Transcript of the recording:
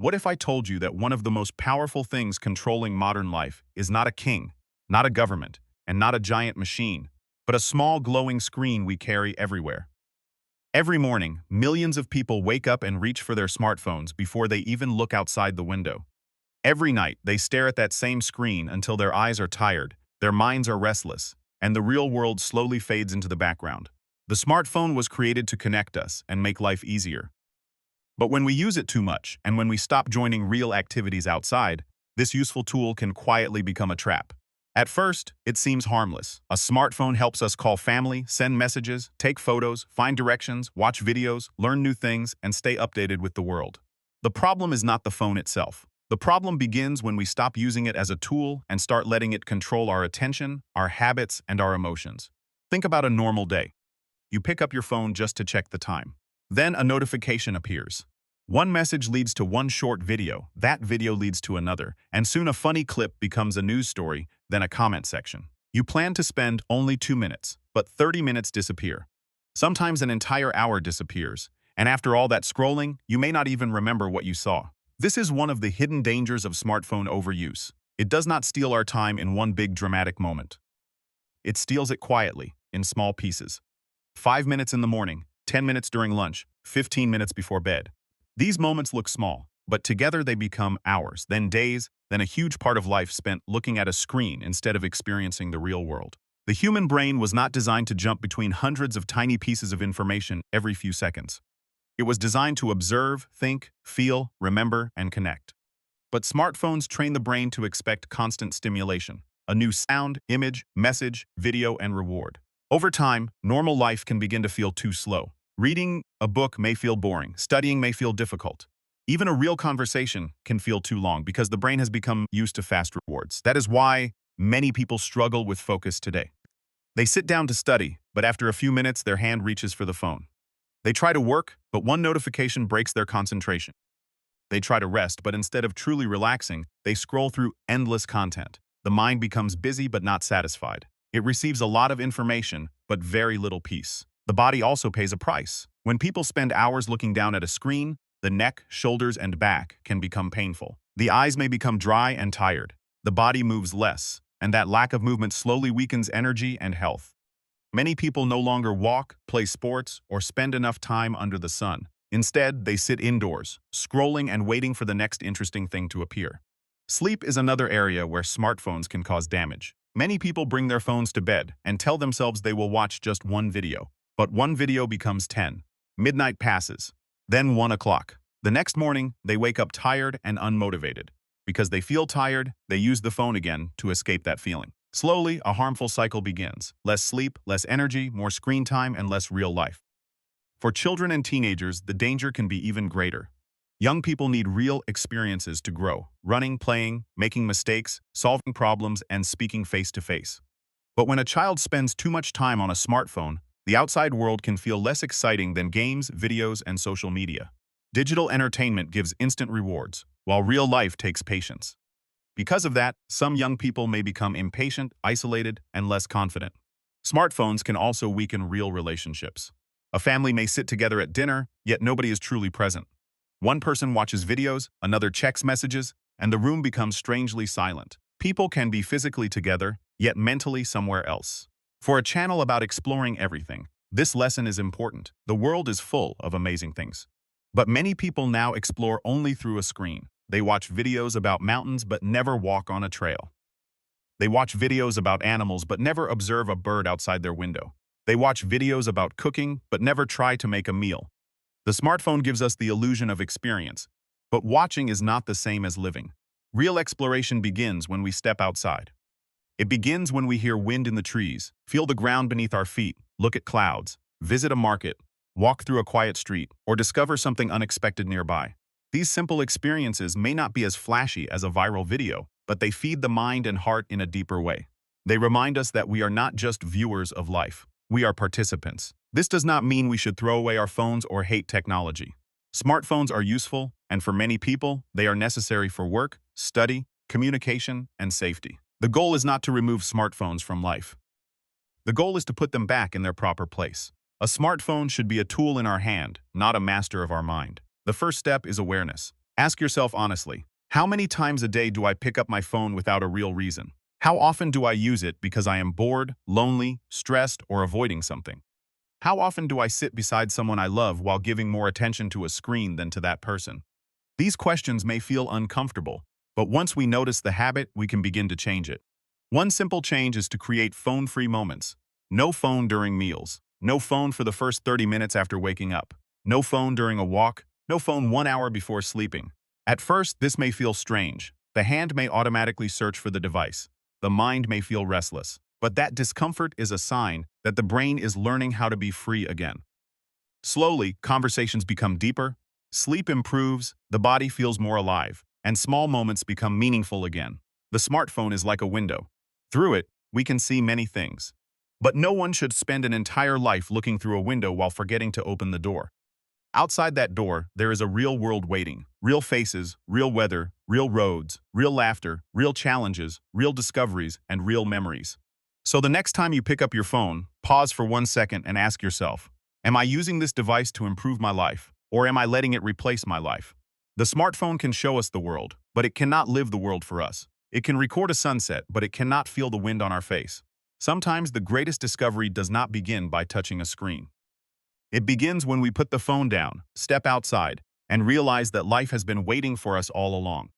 What if I told you that one of the most powerful things controlling modern life is not a king, not a government, and not a giant machine, but a small glowing screen we carry everywhere? Every morning, millions of people wake up and reach for their smartphones before they even look outside the window. Every night, they stare at that same screen until their eyes are tired, their minds are restless, and the real world slowly fades into the background. The smartphone was created to connect us and make life easier. But when we use it too much, and when we stop joining real activities outside, this useful tool can quietly become a trap. At first, it seems harmless. A smartphone helps us call family, send messages, take photos, find directions, watch videos, learn new things, and stay updated with the world. The problem is not the phone itself. The problem begins when we stop using it as a tool and start letting it control our attention, our habits, and our emotions. Think about a normal day. You pick up your phone just to check the time. Then a notification appears. One message leads to one short video, that video leads to another, and soon a funny clip becomes a news story, then a comment section. You plan to spend only 2 minutes, but 30 minutes disappear. Sometimes an entire hour disappears, and after all that scrolling, you may not even remember what you saw. This is one of the hidden dangers of smartphone overuse. It does not steal our time in one big dramatic moment. It steals it quietly, in small pieces. 5 minutes in the morning, 10 minutes during lunch, 15 minutes before bed. These moments look small, but together they become hours, then days, then a huge part of life spent looking at a screen instead of experiencing the real world. The human brain was not designed to jump between hundreds of tiny pieces of information every few seconds. It was designed to observe, think, feel, remember, and connect. But smartphones train the brain to expect constant stimulation, a new sound, image, message, video, and reward. Over time, normal life can begin to feel too slow. Reading a book may feel boring, studying may feel difficult. Even a real conversation can feel too long because the brain has become used to fast rewards. That is why many people struggle with focus today. They sit down to study, but after a few minutes, their hand reaches for the phone. They try to work, but one notification breaks their concentration. They try to rest, but instead of truly relaxing, they scroll through endless content. The mind becomes busy but not satisfied. It receives a lot of information, but very little peace. The body also pays a price. When people spend hours looking down at a screen, the neck, shoulders, and back can become painful. The eyes may become dry and tired. The body moves less, and that lack of movement slowly weakens energy and health. Many people no longer walk, play sports, or spend enough time under the sun. Instead, they sit indoors, scrolling and waiting for the next interesting thing to appear. Sleep is another area where smartphones can cause damage. Many people bring their phones to bed and tell themselves they will watch just one video. But one video becomes 10. Midnight passes. Then 1 o'clock. The next morning, they wake up tired and unmotivated. Because they feel tired, they use the phone again to escape that feeling. Slowly, a harmful cycle begins. Less sleep, less energy, more screen time, and less real life. For children and teenagers, the danger can be even greater. Young people need real experiences to grow. Running, playing, making mistakes, solving problems, and speaking face to face. But when a child spends too much time on a smartphone, the outside world can feel less exciting than games, videos, and social media. Digital entertainment gives instant rewards, while real life takes patience. Because of that, some young people may become impatient, isolated, and less confident. Smartphones can also weaken real relationships. A family may sit together at dinner, yet nobody is truly present. One person watches videos, another checks messages, and the room becomes strangely silent. People can be physically together, yet mentally somewhere else. For a channel about exploring everything, this lesson is important. The world is full of amazing things. But many people now explore only through a screen. They watch videos about mountains but never walk on a trail. They watch videos about animals but never observe a bird outside their window. They watch videos about cooking but never try to make a meal. The smartphone gives us the illusion of experience, but watching is not the same as living. Real exploration begins when we step outside. It begins when we hear wind in the trees, feel the ground beneath our feet, look at clouds, visit a market, walk through a quiet street, or discover something unexpected nearby. These simple experiences may not be as flashy as a viral video, but they feed the mind and heart in a deeper way. They remind us that we are not just viewers of life. We are participants. This does not mean we should throw away our phones or hate technology. Smartphones are useful, and for many people, they are necessary for work, study, communication, and safety. The goal is not to remove smartphones from life. The goal is to put them back in their proper place. A smartphone should be a tool in our hand, not a master of our mind. The first step is awareness. Ask yourself honestly, how many times a day do I pick up my phone without a real reason? How often do I use it because I am bored, lonely, stressed, or avoiding something? How often do I sit beside someone I love while giving more attention to a screen than to that person? These questions may feel uncomfortable, but once we notice the habit, we can begin to change it. One simple change is to create phone-free moments. No phone during meals. No phone for the first 30 minutes after waking up. No phone during a walk. No phone 1 hour before sleeping. At first, this may feel strange. The hand may automatically search for the device. The mind may feel restless. But that discomfort is a sign that the brain is learning how to be free again. Slowly, conversations become deeper, sleep improves, the body feels more alive, and small moments become meaningful again. The smartphone is like a window. Through it, we can see many things. But no one should spend an entire life looking through a window while forgetting to open the door. Outside that door, there is a real world waiting. Real faces, real weather, real roads, real laughter, real challenges, real discoveries, and real memories. So the next time you pick up your phone, pause for 1 second and ask yourself, am I using this device to improve my life, or am I letting it replace my life? The smartphone can show us the world, but it cannot live the world for us. It can record a sunset, but it cannot feel the wind on our face. Sometimes the greatest discovery does not begin by touching a screen. It begins when we put the phone down, step outside, and realize that life has been waiting for us all along.